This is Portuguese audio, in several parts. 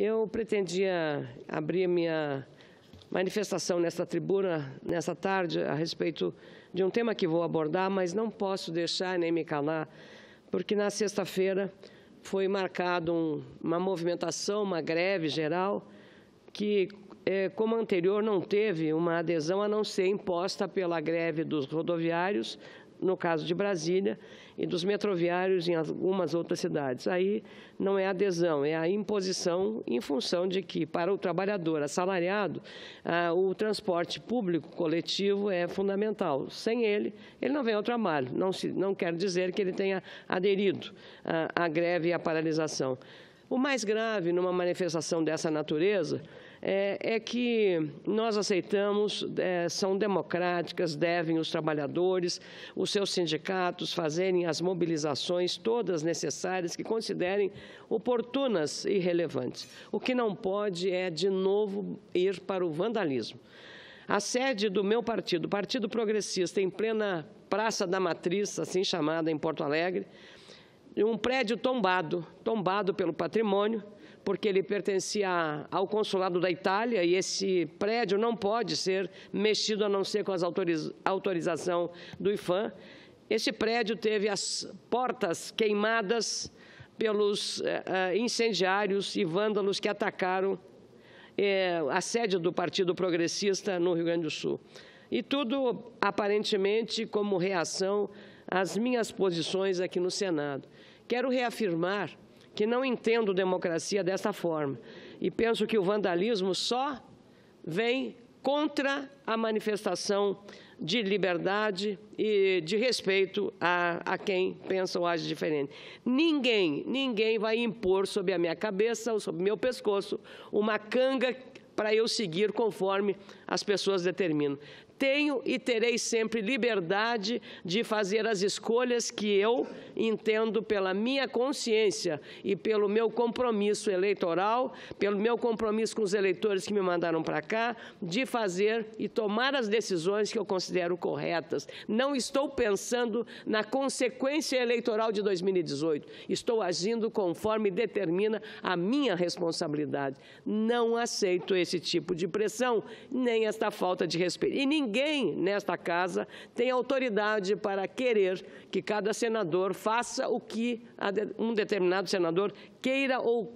Eu pretendia abrir minha manifestação nesta tribuna, nessa tarde, a respeito de um tema que vou abordar, mas não posso deixar nem me calar, porque na sexta-feira foi marcado uma movimentação, uma greve geral, que, como a anterior, não teve uma adesão a não ser imposta pela greve dos rodoviários, no caso de Brasília, e dos metroviários em algumas outras cidades. Aí não é adesão, é a imposição em função de que, para o trabalhador assalariado, o transporte público coletivo é fundamental. Sem ele, ele não vem ao trabalho. Não quer dizer que ele tenha aderido à greve e à paralisação. O mais grave numa manifestação dessa natureza é que nós aceitamos, são democráticas, devem os trabalhadores, os seus sindicatos fazerem as mobilizações todas necessárias que considerem oportunas e relevantes. O que não pode é, de novo, ir para o vandalismo. A sede do meu partido, o Partido Progressista, em plena Praça da Matriz, assim chamada, em Porto Alegre, um prédio tombado pelo patrimônio, porque ele pertencia ao consulado da Itália e esse prédio não pode ser mexido a não ser com a autorização do IPHAN. Esse prédio teve as portas queimadas pelos incendiários e vândalos que atacaram a sede do Partido Progressista no Rio Grande do Sul. E tudo, aparentemente, como reação às minhas posições aqui no Senado. Quero reafirmar que não entendo democracia dessa forma e penso que o vandalismo só vem contra a manifestação de liberdade e de respeito a quem pensa ou age diferente. Ninguém vai impor sobre a minha cabeça ou sobre o meu pescoço uma canga para eu seguir conforme as pessoas determinam. Tenho e terei sempre liberdade de fazer as escolhas que eu entendo pela minha consciência e pelo meu compromisso eleitoral, pelo meu compromisso com os eleitores que me mandaram para cá, de fazer e tomar as decisões que eu considero corretas. Não estou pensando na consequência eleitoral de 2018. Estou agindo conforme determina a minha responsabilidade. Não aceito esse tipo de pressão, nem esta falta de respeito. E ninguém nesta casa tem autoridade para querer que cada senador faça o que um determinado senador queira ou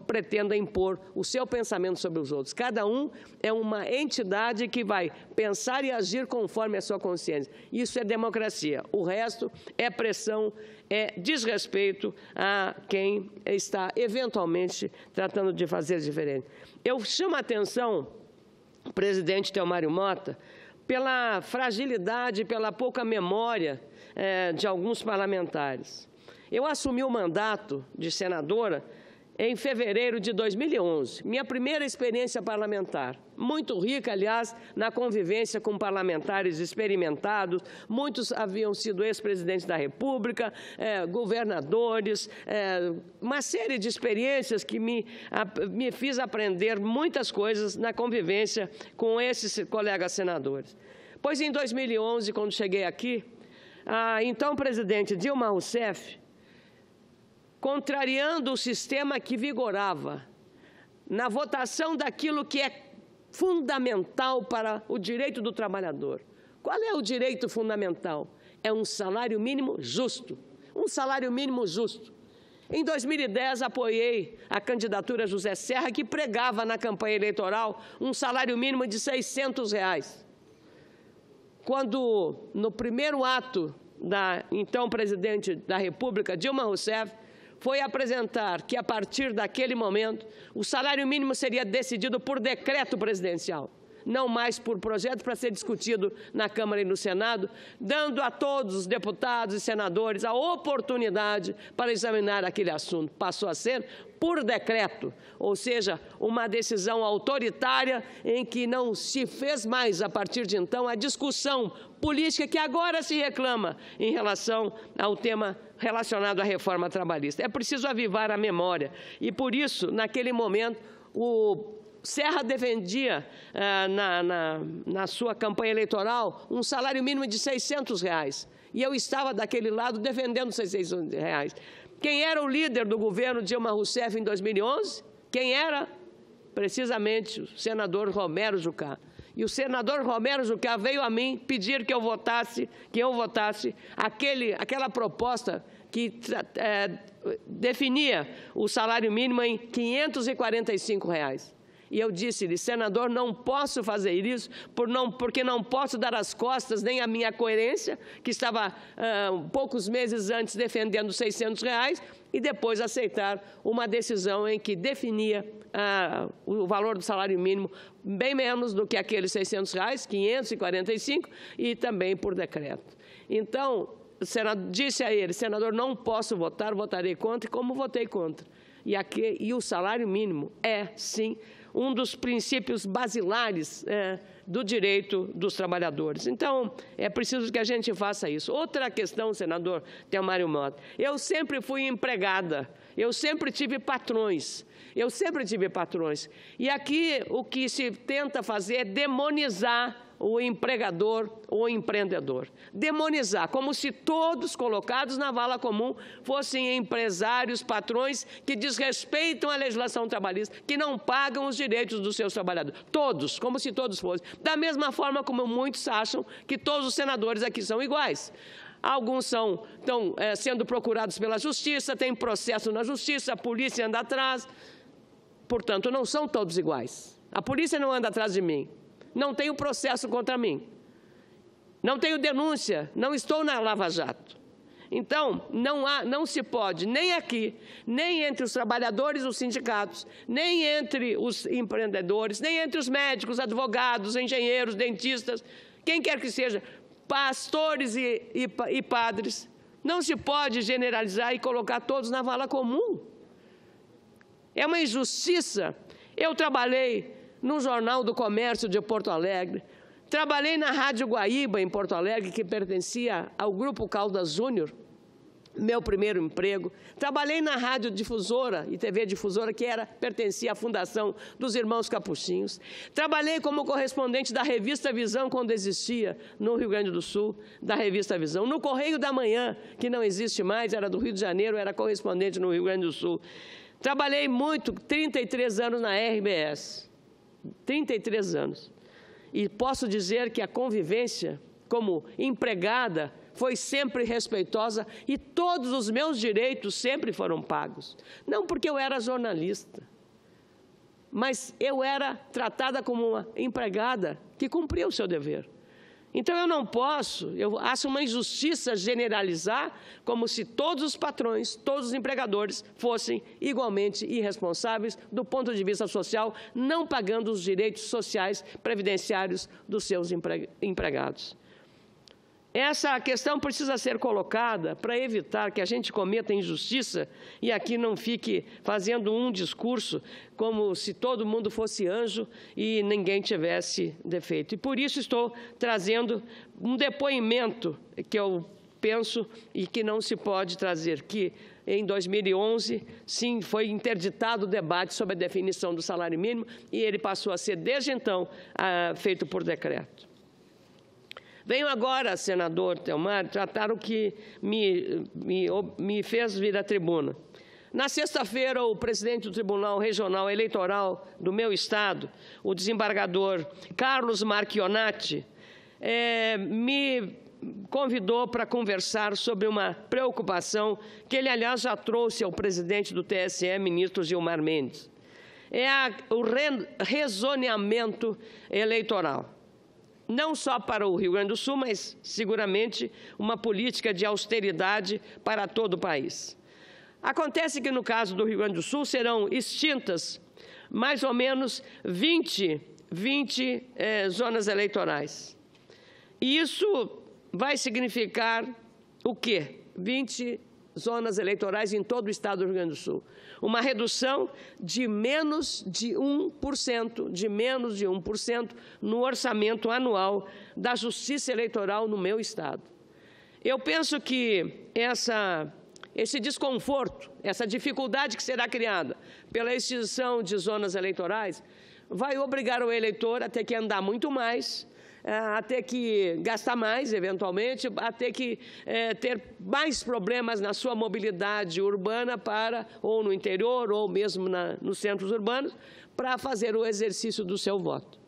pretenda impor o seu pensamento sobre os outros. Cada um é uma entidade que vai pensar e agir conforme a sua consciência. Isso é democracia. O resto é pressão, é desrespeito a quem está eventualmente tratando de fazer diferente. Eu chamo a atenção, presidente Telmário Mota, pela fragilidade, pela pouca memória de alguns parlamentares. Eu assumi o mandato de senadora em fevereiro de 2011, minha primeira experiência parlamentar, muito rica, aliás, na convivência com parlamentares experimentados, muitos haviam sido ex-presidentes da República, governadores, uma série de experiências que me fiz aprender muitas coisas na convivência com esses colegas senadores. Pois em 2011, quando cheguei aqui, a então presidente Dilma Rousseff, contrariando o sistema que vigorava, na votação daquilo que é fundamental para o direito do trabalhador. Qual é o direito fundamental? É um salário mínimo justo. Um salário mínimo justo. Em 2010, apoiei a candidatura José Serra, que pregava na campanha eleitoral um salário mínimo de R$600. Quando, no primeiro ato da então presidente da República, Dilma Rousseff, foi apresentar que, a partir daquele momento, o salário mínimo seria decidido por decreto presidencial, não mais por projeto para ser discutido na Câmara e no Senado, dando a todos os deputados e senadores a oportunidade para examinar aquele assunto. Passou a ser por decreto, ou seja, uma decisão autoritária em que não se fez mais, a partir de então, a discussão política que agora se reclama em relação ao tema relacionado à reforma trabalhista. É preciso avivar a memória e, por isso, naquele momento, o Serra defendia, na sua campanha eleitoral, um salário mínimo de R$600. E eu estava daquele lado defendendo R$600. Quem era o líder do governo Dilma Rousseff em 2011? Quem era? Precisamente o senador Romero Jucá. E o senador Romero Jucá veio a mim pedir que eu votasse aquela proposta que definia o salário mínimo em R$ 545. E eu disse-lhe, senador, não posso fazer isso, porque não posso dar as costas nem à minha coerência, que estava poucos meses antes defendendo R$ 600, e depois aceitar uma decisão em que definia o valor do salário mínimo bem menos do que aqueles R$ 600, 545, e também por decreto. Então, disse a ele, senador, não posso votar, votarei contra, e como votei contra. E o salário mínimo é, sim, um dos princípios basilares do direito dos trabalhadores. Então, é preciso que a gente faça isso. Outra questão, senador Telmário Mota, eu sempre fui empregada, eu sempre tive patrões. E aqui o que se tenta fazer é demonizar o empregador ou empreendedor. Demonizar, como se todos colocados na vala comum fossem empresários, patrões que desrespeitam a legislação trabalhista, que não pagam os direitos dos seus trabalhadores. Todos, como se todos fossem. Da mesma forma como muitos acham que todos os senadores aqui são iguais. Alguns estão sendo procurados pela justiça, tem processo na justiça, a polícia anda atrás. Portanto, não são todos iguais. A polícia não anda atrás de mim. Não tenho processo contra mim. Não tenho denúncia, não estou na Lava Jato. Então, não se pode, nem aqui, nem entre os trabalhadores, os sindicatos, nem entre os empreendedores, nem entre os médicos, advogados, engenheiros, dentistas, quem quer que seja, pastores e padres. Não se pode generalizar e colocar todos na vala comum. É uma injustiça. Eu trabalhei no Jornal do Comércio de Porto Alegre, trabalhei na Rádio Guaíba, em Porto Alegre, que pertencia ao Grupo Caldas Júnior, meu primeiro emprego. Trabalhei na Rádio Difusora e TV Difusora, que pertencia à Fundação dos Irmãos Capuchinhos. Trabalhei como correspondente da Revista Visão, quando existia, no Rio Grande do Sul, da Revista Visão. No Correio da Manhã, que não existe mais, era do Rio de Janeiro, era correspondente no Rio Grande do Sul. Trabalhei muito, 33 anos na RBS. 33 anos. E posso dizer que a convivência como empregada foi sempre respeitosa e todos os meus direitos sempre foram pagos. Não porque eu era jornalista, mas eu era tratada como uma empregada que cumpria o seu dever. Então, eu acho uma injustiça generalizar como se todos os patrões, todos os empregadores fossem igualmente irresponsáveis do ponto de vista social, não pagando os direitos sociais previdenciários dos seus empregados. Essa questão precisa ser colocada para evitar que a gente cometa injustiça e aqui não fique fazendo um discurso como se todo mundo fosse anjo e ninguém tivesse defeito. E por isso estou trazendo um depoimento que eu penso e que não se pode trazer, que em 2011, sim, foi interditado o debate sobre a definição do salário mínimo e ele passou a ser, desde então, feito por decreto. Venho agora, senador Telmário, tratar o que me fez vir à tribuna. Na sexta-feira, o presidente do Tribunal Regional Eleitoral do meu estado, o desembargador Carlos Marchionati, me convidou para conversar sobre uma preocupação que ele, aliás, já trouxe ao presidente do TSE, ministro Gilmar Mendes. É o rezoneamento eleitoral. Não só para o Rio Grande do Sul, mas seguramente uma política de austeridade para todo o país. Acontece que, no caso do Rio Grande do Sul, serão extintas mais ou menos 20 zonas eleitorais. E isso vai significar o quê? 20 zonas eleitorais em todo o estado do Rio Grande do Sul. Uma redução de menos de 1%, no orçamento anual da Justiça Eleitoral no meu estado. Eu penso que esse desconforto, essa dificuldade que será criada pela extinção de zonas eleitorais, vai obrigar o eleitor a ter que andar muito mais, a ter que gastar mais, eventualmente, a ter que ter mais problemas na sua mobilidade urbana ou no interior, ou mesmo nos centros urbanos, para fazer o exercício do seu voto.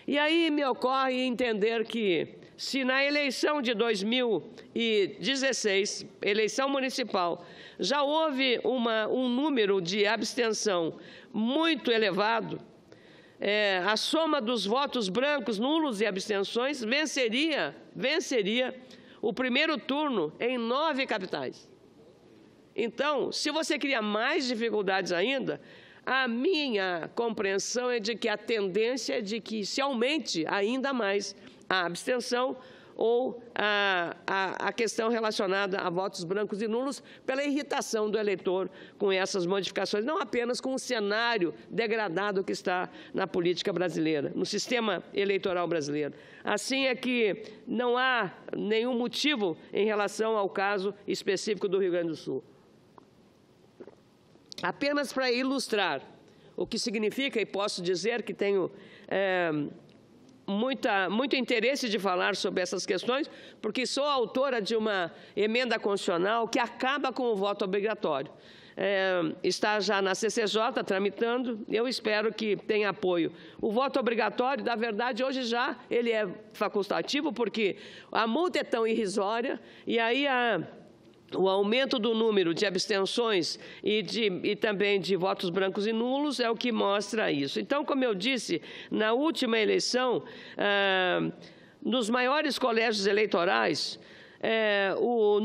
E aí me ocorre entender que, se na eleição de 2016, eleição municipal, já houve um número de abstenção muito elevado, a soma dos votos brancos, nulos e abstenções venceria o primeiro turno em 9 capitais. Então, se você cria mais dificuldades ainda, a minha compreensão é de que a tendência é de que se aumente ainda mais a abstenção ou a questão relacionada a votos brancos e nulos pela irritação do eleitor com essas modificações, não apenas com o cenário degradado que está na política brasileira, no sistema eleitoral brasileiro. Assim é que não há nenhum motivo em relação ao caso específico do Rio Grande do Sul. Apenas para ilustrar o que significa, e posso dizer que tenho muito interesse de falar sobre essas questões, porque sou autora de uma emenda constitucional que acaba com o voto obrigatório. Está já na CCJ tramitando, eu espero que tenha apoio. O voto obrigatório, na verdade, hoje já ele é facultativo, porque a multa é tão irrisória, e aí o aumento do número de abstenções e também de votos brancos e nulos é o que mostra isso. Então, como eu disse, na última eleição, nos maiores colégios eleitorais, o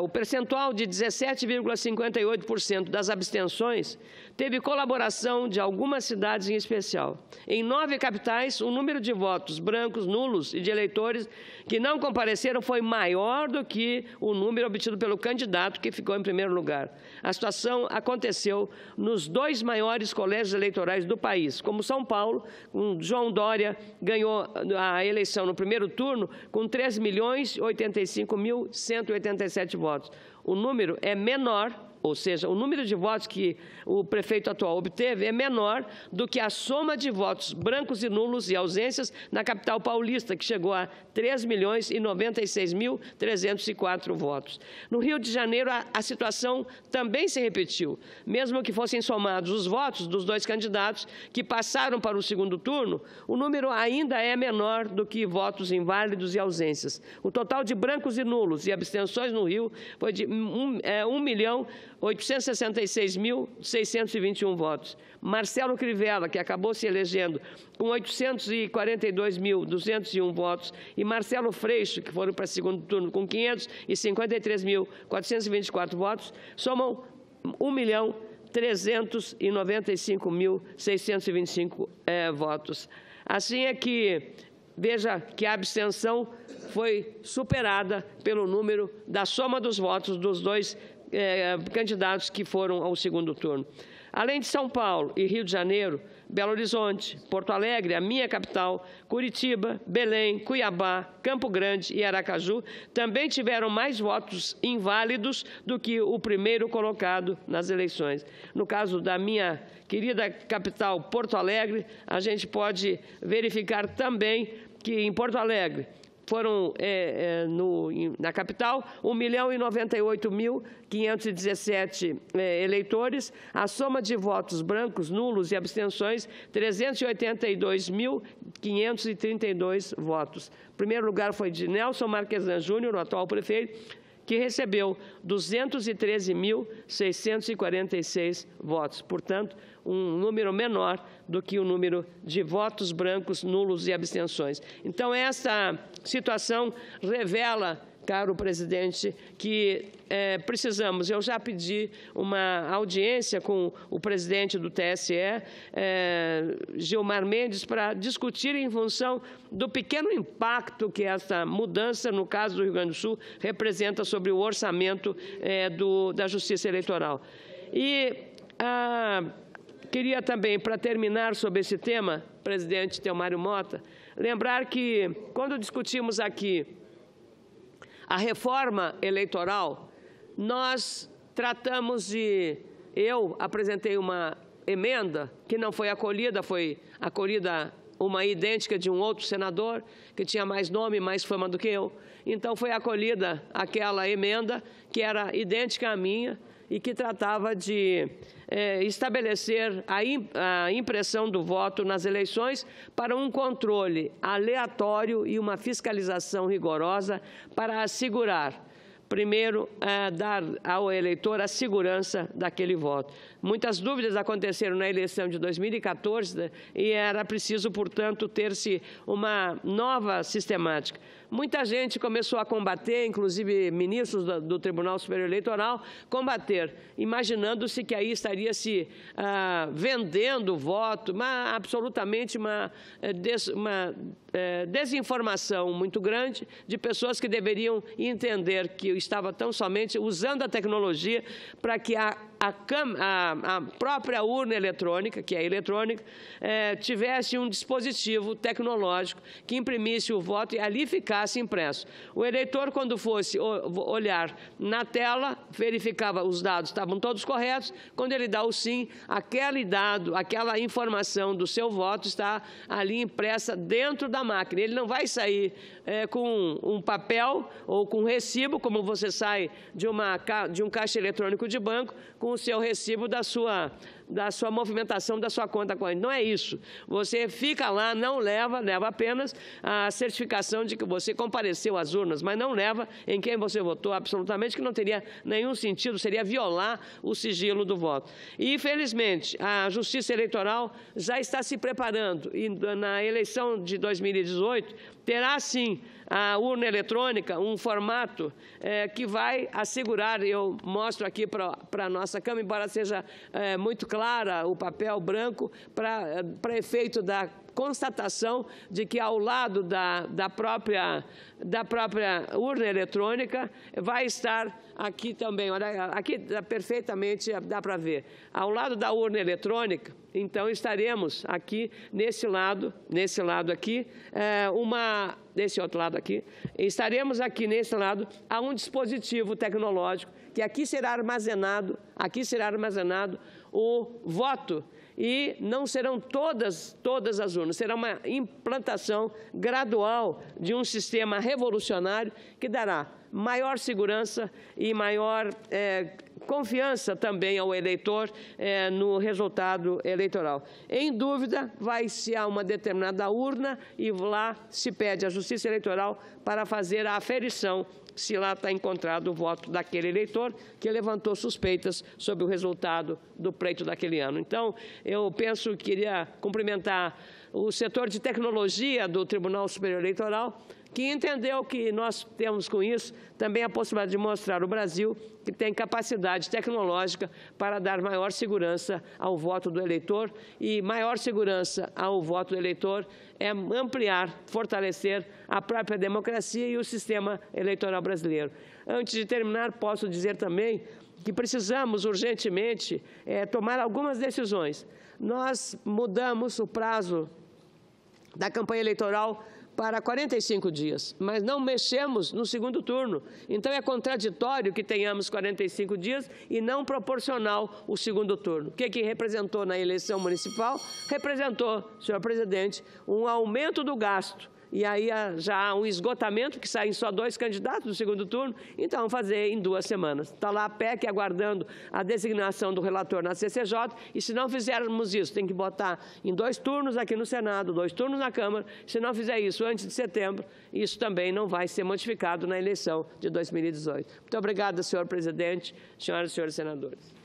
percentual de 17,58% das abstenções teve colaboração de algumas cidades em especial. Em 9 capitais, o número de votos brancos, nulos e de eleitores que não compareceram foi maior do que o número obtido pelo candidato que ficou em primeiro lugar. A situação aconteceu nos 2 maiores colégios eleitorais do país, como São Paulo, João Dória ganhou a eleição no primeiro turno com 3.085.187 votos. O número é menor, ou seja, o número de votos que o prefeito atual obteve é menor do que a soma de votos brancos e nulos e ausências na capital paulista, que chegou a 3.096.304 votos. No Rio de Janeiro, a situação também se repetiu. Mesmo que fossem somados os votos dos 2 candidatos que passaram para o segundo turno, o número ainda é menor do que votos inválidos e ausências. O total de brancos e nulos e abstenções no Rio foi de 1.866.621 votos. Marcelo Crivella, que acabou se elegendo com 842.201 votos, e Marcelo Freixo, que foram para o segundo turno com 553.424 votos, somam 1.395.625 votos. Assim é que, veja que a abstenção foi superada pelo número da soma dos votos dos 2 candidatos que foram ao segundo turno. Além de São Paulo e Rio de Janeiro, Belo Horizonte, Porto Alegre, a minha capital, Curitiba, Belém, Cuiabá, Campo Grande e Aracaju também tiveram mais votos inválidos do que o primeiro colocado nas eleições. No caso da minha querida capital, Porto Alegre, a gente pode verificar também que em Porto Alegre foram, na capital, 1.098.517 eleitores, a soma de votos brancos, nulos e abstenções, 382.532 votos. O primeiro lugar foi de Nelson Marquesan Júnior, o atual prefeito, que recebeu 213.646 votos. Portanto, um número menor do que o número de votos brancos, nulos e abstenções. Então, essa situação revela, caro presidente, que precisamos. Eu já pedi uma audiência com o presidente do TSE, Gilmar Mendes, para discutir em função do pequeno impacto que essa mudança, no caso do Rio Grande do Sul, representa sobre o orçamento da Justiça Eleitoral. E queria também, para terminar sobre esse tema, presidente Theomário Mota, lembrar que, quando discutimos aqui a reforma eleitoral, nós tratamos eu apresentei uma emenda que não foi acolhida, foi acolhida uma idêntica de um outro senador, que tinha mais nome, mais fama do que eu. Então, foi acolhida aquela emenda, que era idêntica à minha, e que tratava de estabelecer a impressão do voto nas eleições para um controle aleatório e uma fiscalização rigorosa para assegurar, primeiro, dar ao eleitor a segurança daquele voto. Muitas dúvidas aconteceram na eleição de 2014 e era preciso, portanto, ter-se uma nova sistemática. Muita gente começou a combater, inclusive ministros do Tribunal Superior Eleitoral, combater, imaginando-se que aí estaria se vendendo o voto, absolutamente uma desinformação muito grande de pessoas que deveriam entender que estava tão somente usando a tecnologia para que a própria urna eletrônica, que é eletrônica, tivesse um dispositivo tecnológico que imprimisse o voto e ali ficasse impresso. O eleitor, quando fosse olhar na tela, verificava os dados estavam todos corretos. Quando ele dá o sim, aquela informação do seu voto está ali impressa dentro da máquina. Ele não vai sair com um papel ou com um recibo, como você sai de um caixa eletrônico de banco, com o seu recibo da sua movimentação da sua conta corrente. Não é isso. Você fica lá, não leva apenas a certificação de que você compareceu às urnas, mas não leva em quem você votou, absolutamente, que não teria nenhum sentido, seria violar o sigilo do voto. E, infelizmente, a Justiça Eleitoral já está se preparando e na eleição de 2018 terá, sim, a urna eletrônica, um formato que vai assegurar, eu mostro aqui para a nossa Câmara, embora seja muito clara o papel branco, para efeito da constatação de que ao lado da própria urna eletrônica vai estar aqui também, olha, aqui perfeitamente dá para ver, ao lado da urna eletrônica, então estaremos aqui nesse lado aqui, desse outro lado aqui, estaremos aqui nesse lado a um dispositivo tecnológico que aqui será armazenado o voto. E não serão todas as urnas, será uma implantação gradual de um sistema revolucionário que dará maior segurança e maior confiança também ao eleitor no resultado eleitoral. Em dúvida, vai-se a uma determinada urna e lá se pede à Justiça Eleitoral para fazer a aferição se lá está encontrado o voto daquele eleitor que levantou suspeitas sobre o resultado do pleito daquele ano. Então, eu penso que queria cumprimentar o setor de tecnologia do Tribunal Superior Eleitoral, que entendeu que nós temos com isso também a possibilidade de mostrar ao Brasil que tem capacidade tecnológica para dar maior segurança ao voto do eleitor, e maior segurança ao voto do eleitor é ampliar, fortalecer a própria democracia e o sistema eleitoral brasileiro. Antes de terminar, posso dizer também que precisamos urgentemente tomar algumas decisões. Nós mudamos o prazo da campanha eleitoral para 45 dias, mas não mexemos no segundo turno. Então, é contraditório que tenhamos 45 dias e não proporcional o segundo turno. O que representou na eleição municipal? Representou, senhor presidente, um aumento do gasto. E aí já há um esgotamento, que saem só 2 candidatos do segundo turno, então vamos fazer em 2 semanas. Está lá a PEC aguardando a designação do relator na CCJ, e se não fizermos isso, tem que botar em 2 turnos aqui no Senado, 2 turnos na Câmara. Se não fizer isso antes de setembro, isso também não vai ser modificado na eleição de 2018. Muito obrigada, senhor presidente, senhoras e senhores senadores.